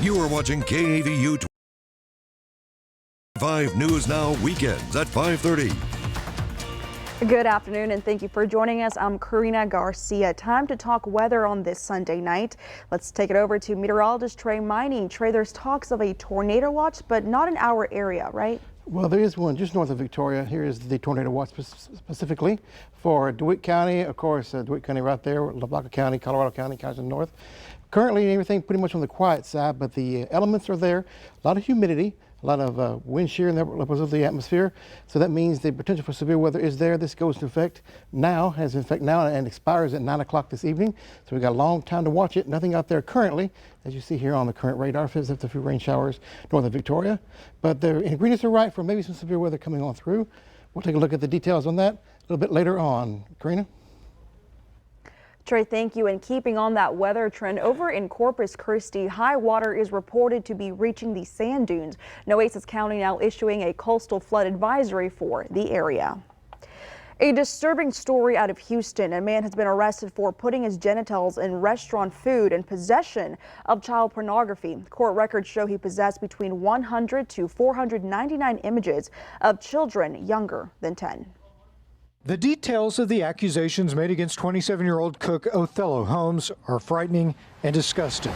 You are watching KAVU 5 News Now weekends at 5:30. Good afternoon and thank you for joining us. I'm Karina Garcia. Time to talk weather on this Sunday night. Let's take it over to meteorologist Trey Mining. Trey, there's talks of a tornado watch, but not in our area, right? Well, there is one just north of Victoria. Here is the tornado watch specifically for DeWitt County. Of course, DeWitt County right there, Lavaca County, Colorado County, kind of north. Currently, everything pretty much on the quiet side, but the elements are there. A lot of humidity, a lot of wind shear in the levels of the atmosphere. So that means the potential for severe weather is there. This goes into effect now, and expires at 9 o'clock this evening. So we've got a long time to watch it. Nothing out there currently, as you see here on the current radar, except a few rain showers north of Victoria. But the ingredients are right for maybe some severe weather coming on through. We'll take a look at the details on that a little bit later on. Karina? Trey, thank you. And keeping on that weather trend, over in Corpus Christi, high water is reported to be reaching the sand dunes. Nueces County now issuing a coastal flood advisory for the area. A disturbing story out of Houston. A man has been arrested for putting his genitals in restaurant food and possession of child pornography. Court records show he possessed between 100 to 499 images of children younger than 10. The details of the accusations made against 27-year-old cook Othello Holmes are frightening and disgusting.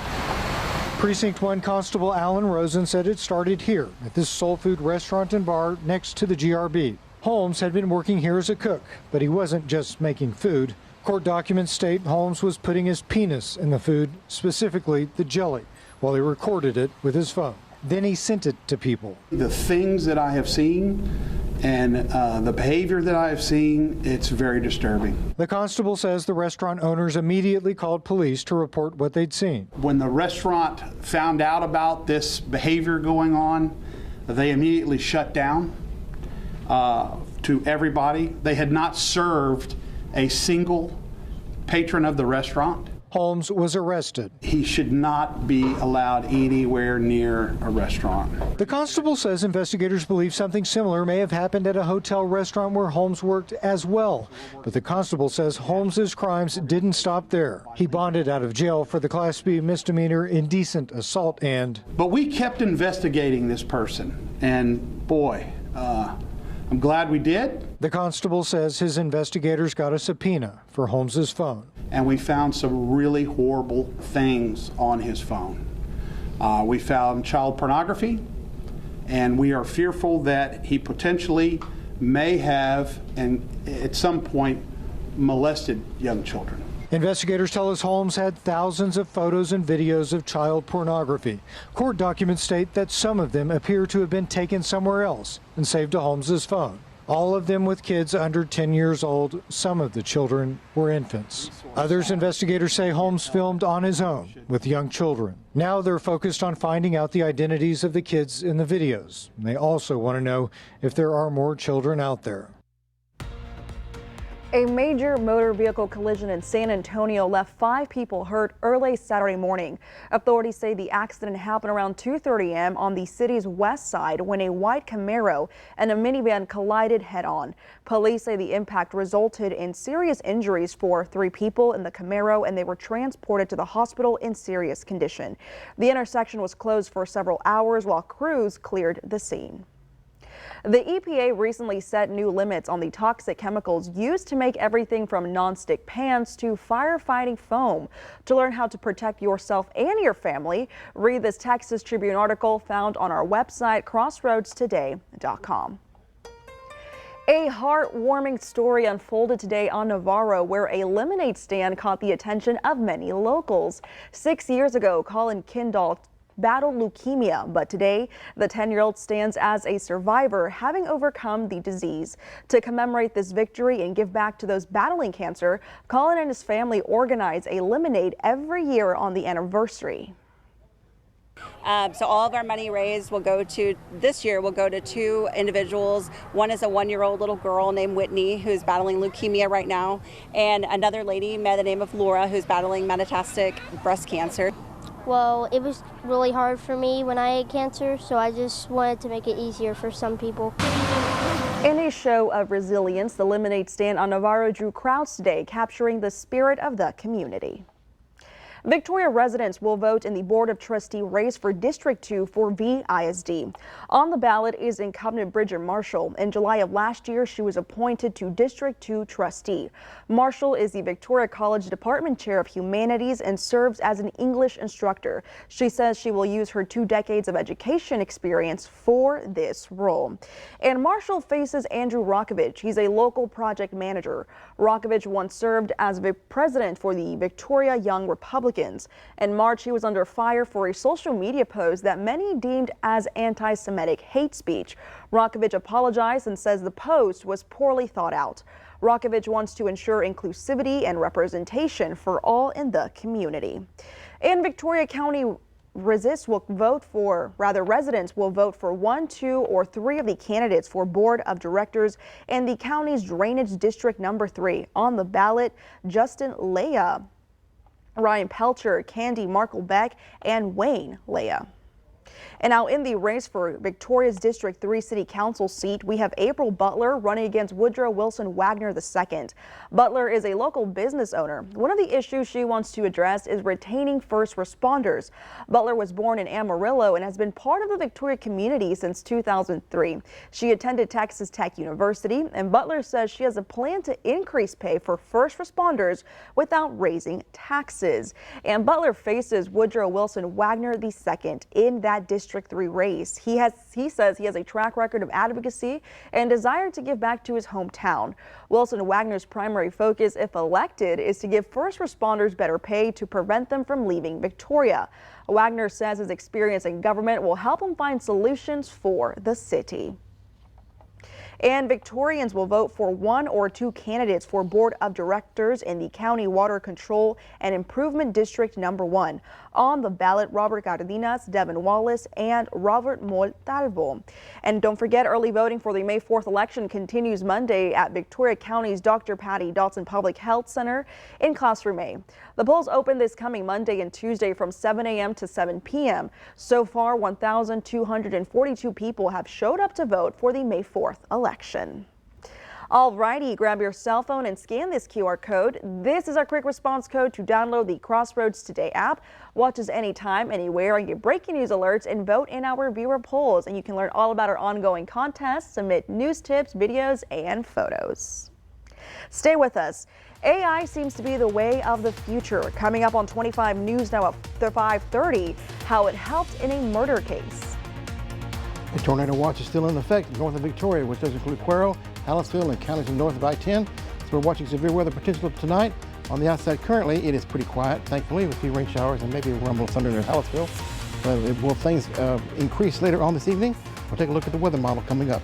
Precinct 1 Constable Alan Rosen said it started here at this soul food restaurant and bar next to the GRB. Holmes had been working here as a cook, but he wasn't just making food. Court documents state Holmes was putting his penis in the food, specifically the jelly, while he recorded it with his phone. Then he sent it to people. The things that I have seen and the behavior that I have seen, it's very disturbing. The constable says the restaurant owners immediately called police to report what they'd seen. When the restaurant found out about this behavior going on, they immediately shut down to everybody. They had not served a single patron of the restaurant. Holmes was arrested. He should not be allowed anywhere near a restaurant. The constable says investigators believe something similar may have happened at a hotel restaurant where Holmes worked as well. But the constable says Holmes's crimes didn't stop there. He bonded out of jail for the Class B misdemeanor indecent assault But we kept investigating this person, and boy, I'm glad we did. The constable says his investigators got a subpoena for Holmes's phone. And we found some really horrible things on his phone. We found child pornography, and we are fearful that he potentially may have, and at some point, molested young children. Investigators tell us Holmes had thousands of photos and videos of child pornography. Court documents state that some of them appear to have been taken somewhere else and saved to Holmes's phone. All of them with kids under 10 years old. Some of the children were infants. Others investigators say Holmes filmed on his own with young children. Now they're focused on finding out the identities of the kids in the videos. And they also want to know if there are more children out there. A major motor vehicle collision in San Antonio left 5 people hurt early Saturday morning. Authorities say the accident happened around 2:30 a.m. on the city's west side when a white Camaro and a minivan collided head-on. Police say the impact resulted in serious injuries for 3 people in the Camaro, and they were transported to the hospital in serious condition. The intersection was closed for several hours while crews cleared the scene. The EPA recently set new limits on the toxic chemicals used to make everything from nonstick pans to firefighting foam. To learn how to protect yourself and your family, read this Texas Tribune article found on our website, crossroadstoday.com. A heartwarming story unfolded today on Navarro, where a lemonade stand caught the attention of many locals. 6 years ago, Colin Kindall battled leukemia, but today the 10-year-old stands as a survivor, having overcome the disease. To commemorate this victory and give back to those battling cancer, Colin and his family organize a lemonade every year on the anniversary. So all of our money raised this year will go to 2 individuals. One is a 1-year-old little girl named Whitney who's battling leukemia right now, and another lady by the name of Laura who's battling metastatic breast cancer. Well, it was really hard for me when I had cancer, so I just wanted to make it easier for some people. In a show of resilience, the lemonade stand on Navarro drew crowds today, capturing the spirit of the community. Victoria residents will vote in the Board of Trustee race for District 2 for VISD. On the ballot is incumbent Bridget Marshall. In July of last year, she was appointed to District 2 trustee. Marshall is the Victoria College Department Chair of Humanities and serves as an English instructor. She says she will use her 2 decades of education experience for this role. And Marshall faces Andrew Rokovich. He's a local project manager. Rokovich once served as president for the Victoria Young Republicans. In March, he was under fire for a social media post that many deemed as anti-Semitic hate speech. Rokovich apologized and says the post was poorly thought out. Rokovich wants to ensure inclusivity and representation for all in the community. In Victoria County, residents will vote for 1, 2, or 3 of the candidates for Board of Directors in the county's Drainage District number 3. On the ballot, Justin Leah, Ryan Pelcher, Candy Markle Beck, and Wayne Leah. And now in the race for Victoria's District 3 City Council seat, we have April Butler running against Woodrow Wilson Wagner II. Butler is a local business owner. One of the issues she wants to address is retaining first responders. Butler was born in Amarillo and has been part of the Victoria community since 2003. She attended Texas Tech University, and Butler says she has a plan to increase pay for first responders without raising taxes. And Butler faces Woodrow Wilson Wagner II in that District 3 race. He says he has a track record of advocacy and desire to give back to his hometown. Wilson Wagner's primary focus, if elected, is to give first responders better pay to prevent them from leaving Victoria. Wagner says his experience in government will help him find solutions for the city. And Victorians will vote for 1 or 2 candidates for Board of Directors in the County Water Control and Improvement District number 1. On the ballot, Robert Cardenas, Devin Wallace, and Robert Montalvo. And don't forget, early voting for the May 4th election continues Monday at Victoria County's Dr. Patty Dotson Public Health Center in Classroom A. The polls open this coming Monday and Tuesday from 7 a.m. to 7 p.m. So far, 1,242 people have showed up to vote for the May 4th election. Alrighty, grab your cell phone and scan this QR code. This is our quick response code to download the Crossroads Today app. Watch us anytime, anywhere, and get breaking news alerts and vote in our viewer polls. And you can learn all about our ongoing contests, submit news tips, videos, and photos. Stay with us. AI seems to be the way of the future. Coming up on 25 News Now at 5:30, how it helped in a murder case. A tornado watch is still in effect north of Victoria, which does include Cuero, Hallettsville, and counties north of I-10. So we're watching severe weather potential tonight. On the outside currently, it is pretty quiet, thankfully, with a few rain showers and maybe a rumble of thunder near Hallettsville. But will things increase later on this evening? We'll take a look at the weather model coming up.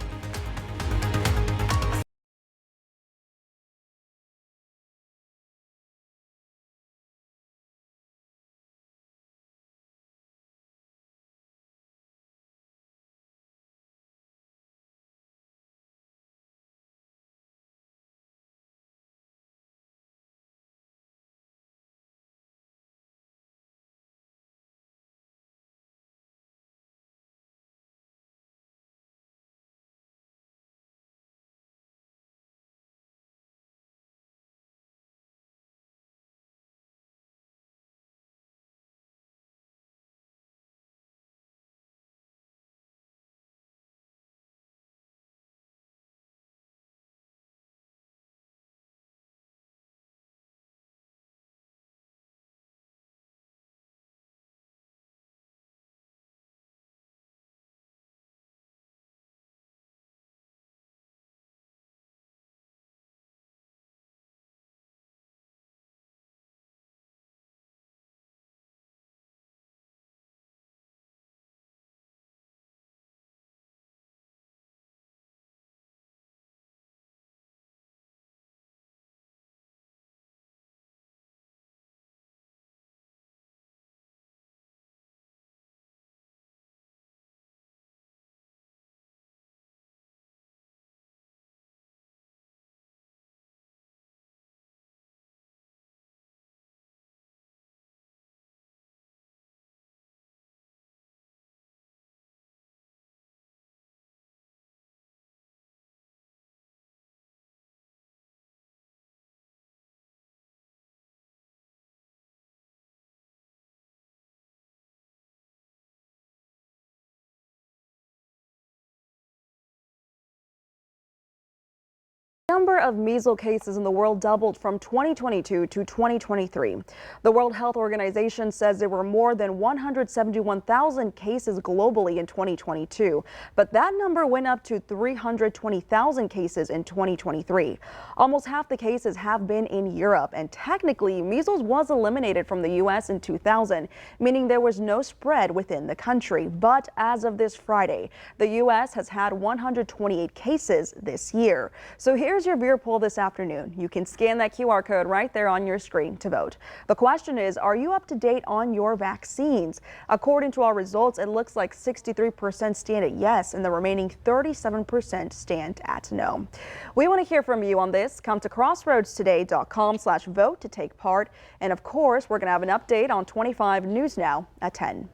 The number of measles cases in the world doubled from 2022 to 2023. The World Health Organization says there were more than 171,000 cases globally in 2022, but that number went up to 320,000 cases in 2023. Almost half the cases have been in Europe, and technically, measles was eliminated from the U.S. in 2000, meaning there was no spread within the country. But as of this Friday, the U.S. has had 128 cases this year. So here's your beer poll this afternoon. You can scan that QR code right there on your screen to vote. The question is, are you up to date on your vaccines? According to our results, it looks like 63% stand at yes and the remaining 37% stand at no. We want to hear from you on this. Come to crossroadstoday.com/vote to take part. And of course, we're going to have an update on 25 News Now at 10.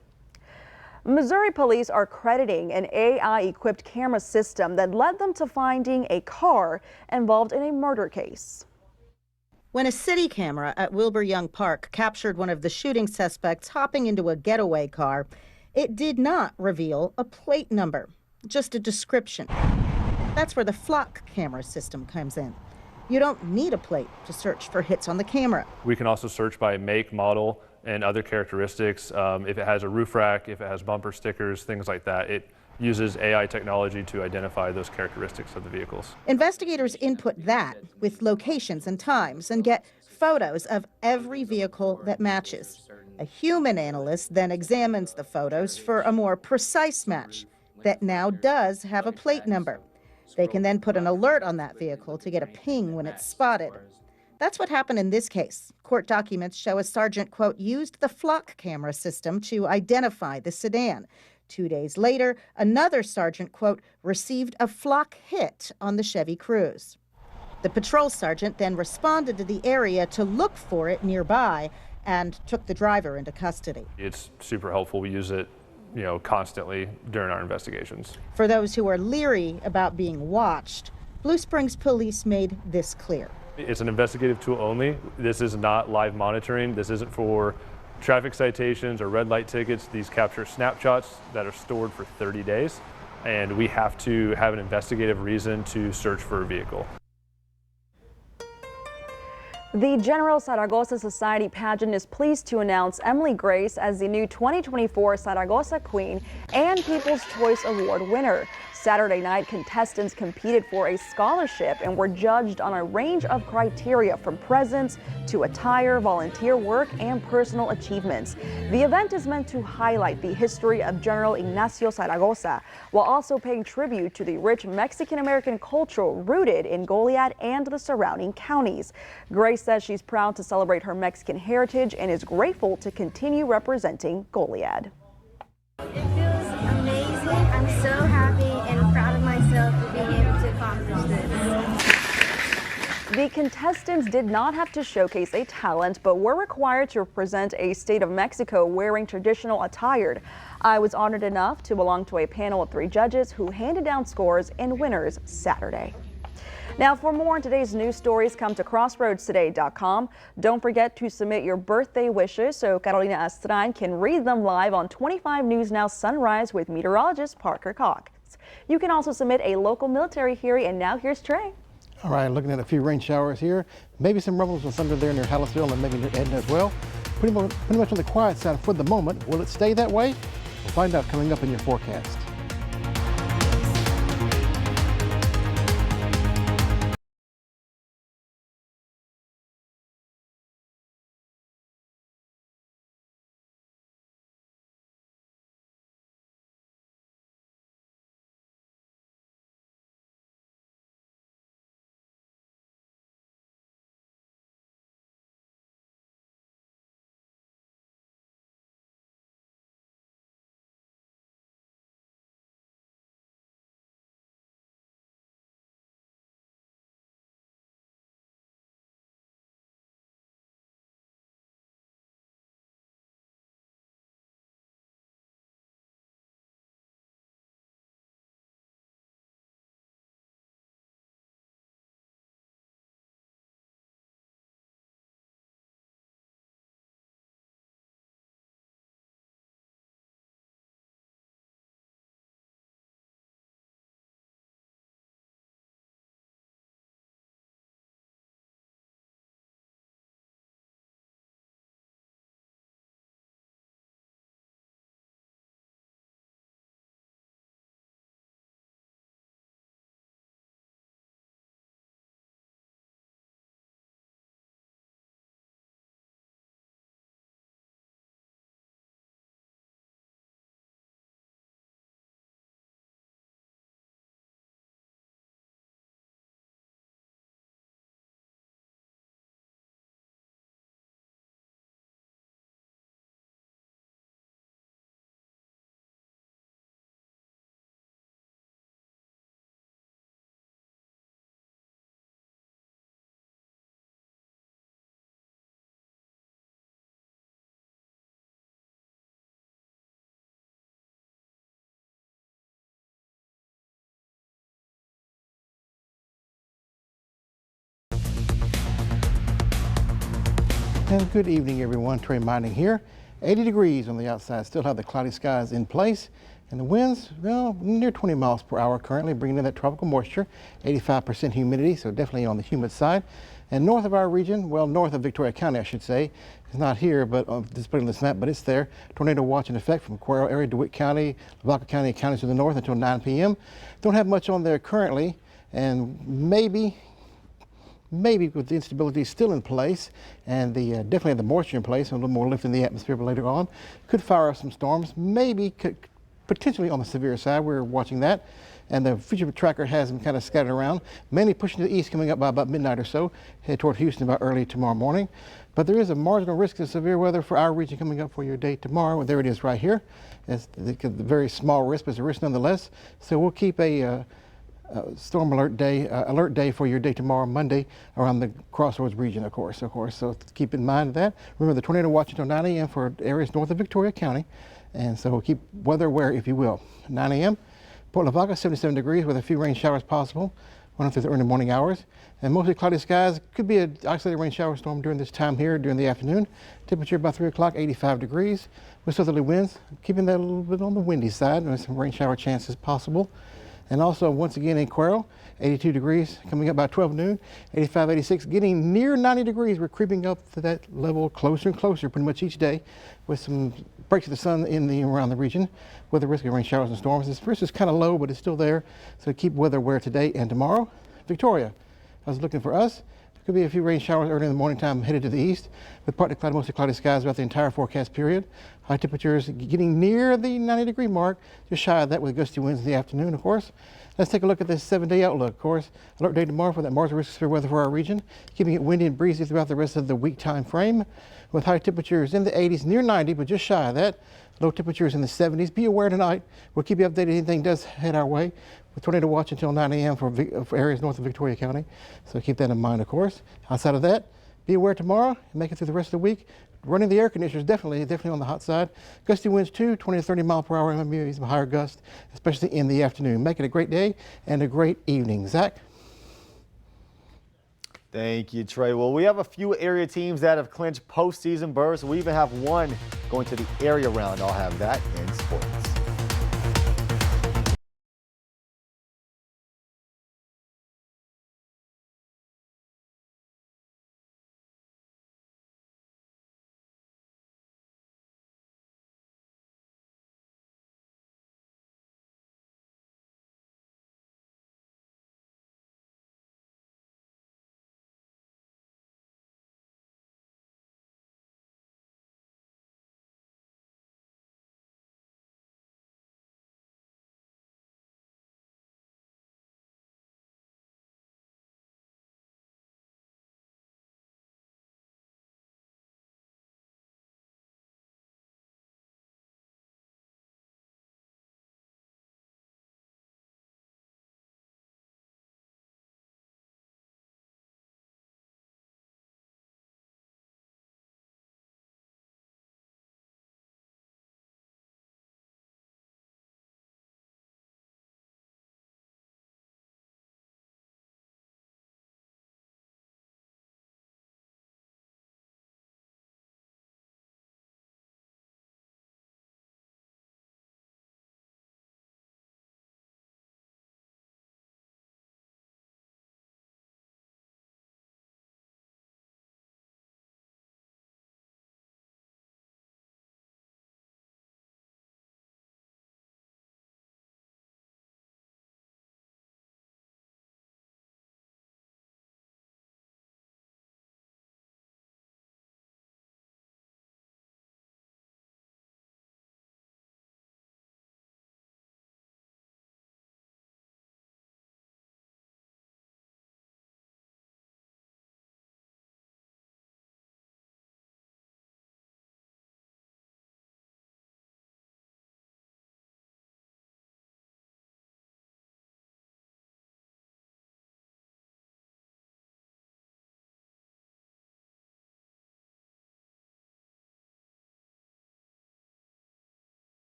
Missouri police are crediting an AI-equipped camera system that led them to finding a car involved in a murder case. When a city camera at Wilbur Young Park captured one of the shooting suspects hopping into a getaway car, it did not reveal a plate number, just a description. That's where the Flock camera system comes in. You don't need a plate to search for hits on the camera. We can also search by make, model, and other characteristics. If it has a roof rack, if it has bumper stickers, things like that. It uses AI technology to identify those characteristics of the vehicles. Investigators input that with locations and times and get photos of every vehicle that matches. A human analyst then examines the photos for a more precise match that now does have a plate number. They can then put an alert on that vehicle to get a ping when it's spotted. That's what happened in this case. Court documents show a sergeant, quote, used the Flock camera system to identify the sedan. 2 days later, another sergeant, quote, received a Flock hit on the Chevy Cruze. The patrol sergeant then responded to the area to look for it nearby and took the driver into custody. It's super helpful. We use it, constantly during our investigations. For those who are leery about being watched, Blue Springs police made this clear. It's an investigative tool only. This is not live monitoring. This isn't for traffic citations or red light tickets. These capture snapshots that are stored for 30 days, and we have to have an investigative reason to search for a vehicle. The General Zaragoza Society pageant is pleased to announce Emily Grace as the new 2024 Zaragoza Queen and People's Choice Award winner. Saturday night, contestants competed for a scholarship and were judged on a range of criteria from presence to attire, volunteer work, and personal achievements. The event is meant to highlight the history of General Ignacio Zaragoza, while also paying tribute to the rich Mexican-American culture rooted in Goliad and the surrounding counties. Grace says she's proud to celebrate her Mexican heritage and is grateful to continue representing Goliad. It feels amazing. I'm so happy and proud of myself for being able to accomplish this. The contestants did not have to showcase a talent, but were required to represent a state of Mexico wearing traditional attire. I was honored enough to belong to a panel of 3 judges who handed down scores and winners Saturday. Now, for more on today's news stories, come to crossroadstoday.com. Don't forget to submit your birthday wishes so Carolina Astran can read them live on 25 News Now Sunrise with meteorologist Parker Cox. You can also submit a local military theory, and now here's Trey. All right, looking at a few rain showers here. Maybe some rumbles and thunder there near Hallettsville and maybe near Edna as well. Pretty much on the quiet side for the moment. Will it stay that way? We'll find out coming up in your forecast. And good evening, everyone. Trey Mining here. 80 degrees on the outside. Still have the cloudy skies in place. And the winds, well, near 20 miles per hour currently, bringing in that tropical moisture. 85% humidity, so definitely on the humid side. And north of our region, well, north of Victoria County, I should say, it's not here, but displayed on this map, but it's there. Tornado watch in effect from Cuero area, DeWitt County, Lavaca County, and counties to the north until 9 p.m. Don't have much on there currently, and maybe with the instability still in place and the definitely the moisture in place and a little more lift in the atmosphere later on, could fire up some storms, potentially on the severe side. We're watching that. And the future tracker has them kind of scattered around, mainly pushing to the east, coming up by about midnight or so, head toward Houston about early tomorrow morning. But there is a marginal risk of severe weather for our region coming up for your day tomorrow. Well, there it is right here. It's the very small risk, but it's a risk nonetheless. So we'll keep a storm alert day for your day tomorrow, Monday, around the Crossroads region, of course. So keep in mind that. Remember the tornado watch until 9 a.m. for areas north of Victoria County. And so keep weather aware, if you will. 9 a.m. Port Lavaca, 77 degrees with a few rain showers possible, running through the early morning hours. And mostly cloudy skies. Could be an isolated rain shower storm during this time here during the afternoon. Temperature about 3 o'clock, 85 degrees with southerly winds, keeping that a little bit on the windy side and some rain shower chances possible. And also, once again, in Cuero, 82 degrees, coming up by 12 noon, 85, 86, getting near 90 degrees. We're creeping up to that level closer and closer pretty much each day with some breaks of the sun around the region with the risk of rain showers and storms. This risk is kind of low, but it's still there. So keep weather aware today and tomorrow. Victoria, I was looking for us. There could be a few rain showers early in the morning time headed to the east with partly cloudy, mostly cloudy skies throughout the entire forecast period. High temperatures getting near the 90-degree mark, just shy of that with gusty winds in the afternoon, of course. Let's take a look at this 7-day outlook, of course. Alert day tomorrow for that marginal risk of severe weather for our region, keeping it windy and breezy throughout the rest of the week time frame with high temperatures in the 80s, near 90, but just shy of that. Low temperatures in the 70s. Be aware tonight. We'll keep you updated if anything does head our way with tornado watch until 9 a.m. for areas north of Victoria County. So keep that in mind, of course. Outside of that, be aware tomorrow and make it through the rest of the week. Running the air conditioners definitely on the hot side. Gusty winds too, 20 to 30 mile per hour, maybe some higher gusts, especially in the afternoon. Make it a great day and a great evening. Zach? Thank you, Trey. Well, we have a few area teams that have clinched postseason berths. We even have one going to the area round. I'll have that in sports.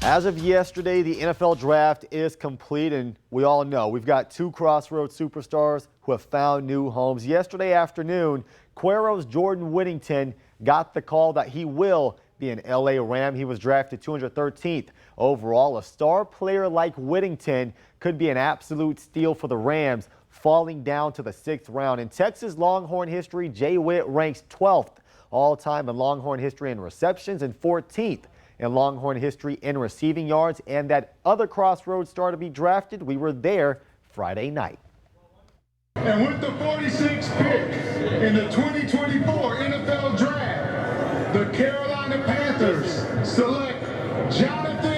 As of yesterday, the NFL draft is complete, and we all know we've got two Crossroads superstars who have found new homes. Yesterday afternoon, Cuero's Jordan Whittington got the call that he will be an LA Ram. He was drafted 213th overall. A star player like Whittington could be an absolute steal for the Rams, falling down to the 6th round. In Texas Longhorn history, Jay Witt ranks 12th all-time in Longhorn history in receptions and 14th in Longhorn history in receiving yards. And that other Crossroads star to be drafted, we were there Friday night. And with the 46th pick in the 2024 NFL Draft, the Carolina Panthers select Jonathan.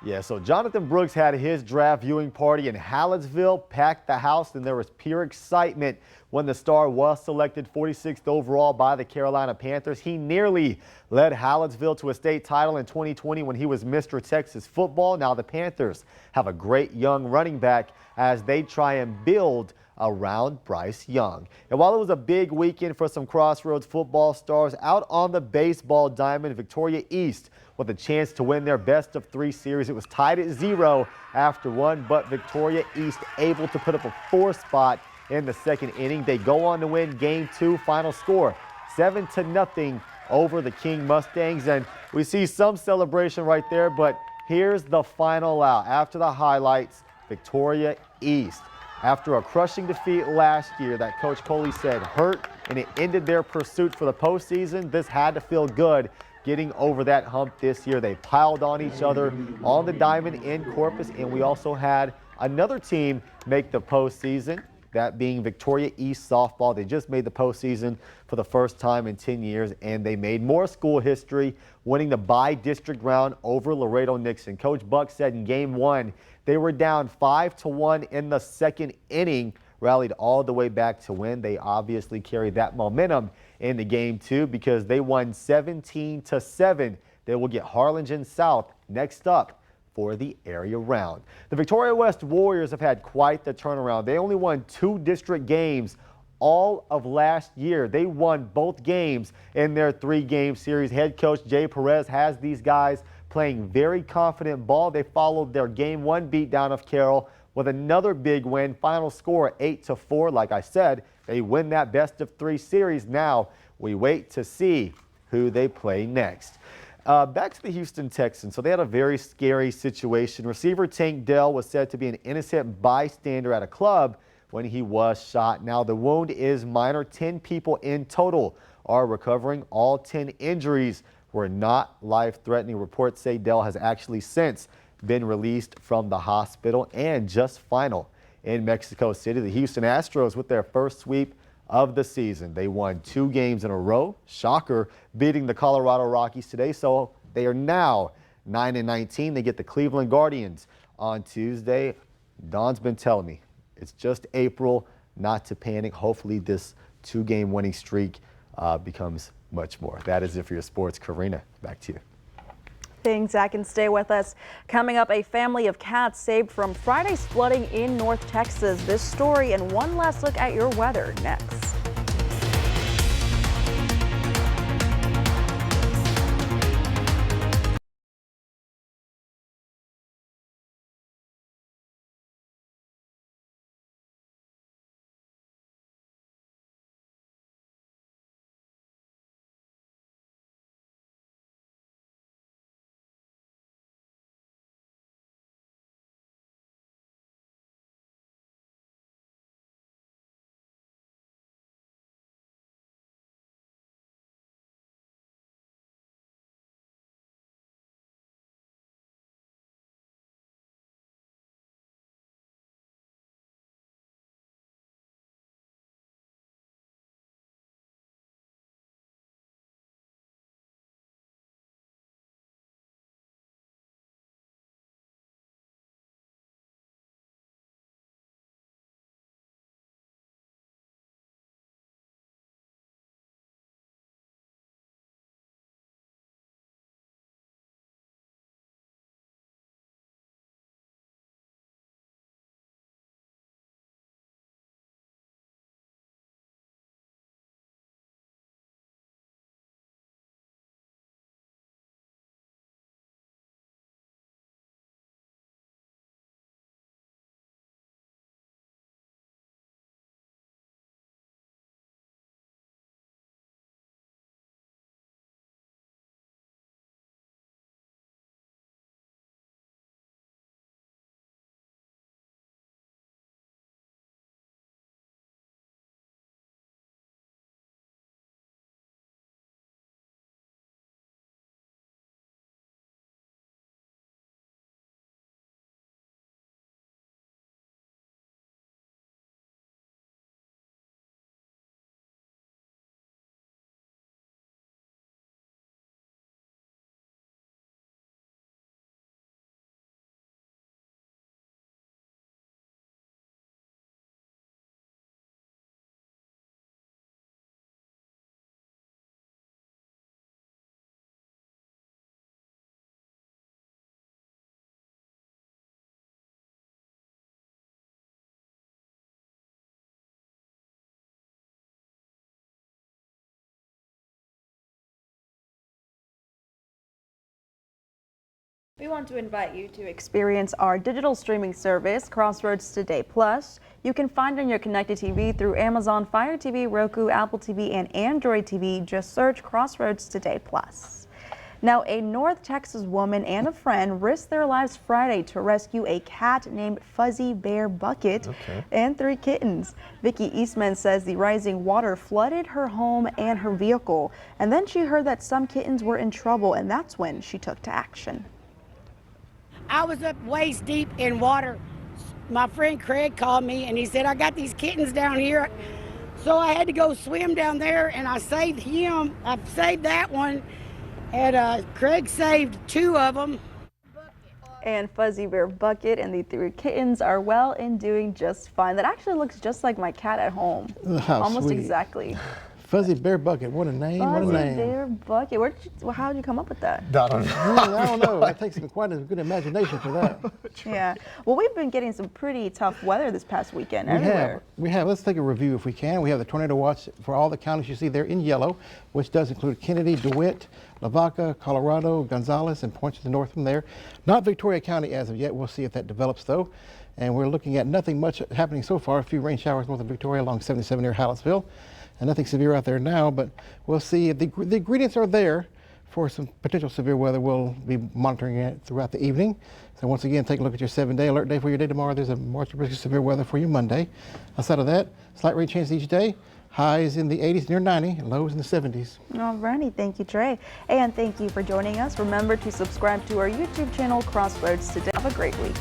Yeah, so Jonathan Brooks had his draft viewing party in Hallettsville, packed the house, and there was pure excitement when the star was selected 46th overall by the Carolina Panthers. He nearly led Hallettsville to a state title in 2020 when he was Mr. Texas football. Now the Panthers have a great young running back as they try and build around Bryce Young. And while it was a big weekend for some Crossroads football stars, out on the baseball diamond, Victoria East with a chance to win their best-of-3 series. It was tied at 0 after 1, but Victoria East able to put up a 4 spot in the second inning. They go on to win Game 2. Final score 7-0 over the King Mustangs. And we see some celebration right there, but here's the final out. After the highlights, Victoria East, after a crushing defeat last year that Coach Coley said hurt and it ended their pursuit for the postseason, this had to feel good getting over that hump this year. They piled on each other on the diamond in Corpus, and we also had another team make the postseason, that being Victoria East softball. They just made the postseason for the first time in 10 years, and they made more school history, winning the by-district round over Laredo-Nixon. Coach Buck said in Game 1, they were down 5-1 in the second inning, rallied all the way back to win. They obviously carried that momentum into Game 2 because they won 17-7. They will get Harlingen South next up for the area round. The Victoria West Warriors have had quite the turnaround. They only won 2 district games all of last year. They won both games in their 3-game series. Head coach Jay Perez has these guys playing very confident ball. They followed their Game 1 beatdown of Carroll with another big win. Final score 8-4. Like I said, they win that best-of-3 series. Now we wait to see who they play next. Back to the Houston Texans. So they had a very scary situation. Receiver Tank Dell was said to be an innocent bystander at a club when he was shot. Now the wound is minor. 10 people in total are recovering. All 10 injuries were not life-threatening. Reports say Dell has actually since been released from the hospital. And just final in Mexico City, the Houston Astros with their first sweep of the season. They won 2 games in a row. Shocker, beating the Colorado Rockies today. So they are now 9-19. They get the Cleveland Guardians on Tuesday. Don's been telling me it's just April, not to panic. Hopefully this 2-game winning streak becomes much more. That is it for your sports. Karina, back to you. Thanks, Zach, and stay with us. Coming up, a family of cats saved from Friday's flooding in North Texas. This story and one last look at your weather next. We want to invite you to experience our digital streaming service, Crossroads Today Plus. You can find it on your connected TV through Amazon Fire TV, Roku, Apple TV, and Android TV. Just search Crossroads Today Plus. Now, a North Texas woman and a friend risked their lives Friday to rescue a cat named Fuzzy Bear Bucket and 3 kittens. Vicki Eastman says the rising water flooded her home and her vehicle, and then she heard that some kittens were in trouble, and that's when she took to action. I was up waist deep in water. My friend Craig called me and he said, I got these kittens down here. So I had to go swim down there and I saved him. I saved that one. And Craig saved 2 of them. And Fuzzy Bear Bucket and the 3 kittens are well and doing just fine. That actually looks just like my cat at home. How almost sweet. Exactly. Fuzzy Bear Bucket, what a name, what a name. Fuzzy Bear Bucket. How did you come up with that? I don't know. I don't know. It takes quite a good imagination for that. Yeah. Well, we've been getting some pretty tough weather this past weekend everywhere. We have. Let's take a review if we can. We have the tornado watch for all the counties you see there in yellow, which does include Kennedy, DeWitt, Lavaca, Colorado, Gonzales, and points to the north from there. Not Victoria County as of yet. We'll see if that develops, though. And we're looking at nothing much happening so far. A few rain showers north of Victoria along 77 near Hallettsville. And nothing severe out there now, but we'll see. If the ingredients are there for some potential severe weather. We'll be monitoring it throughout the evening. So once again, take a look at your 7-day alert day for your day tomorrow. There's a march of risk of severe weather for you Monday. Outside of that, slight rain chance each day. Highs in the 80s, near 90, lows in the 70s. All righty, thank you, Trey. And thank you for joining us. Remember to subscribe to our YouTube channel, Crossroads Today. Have a great week.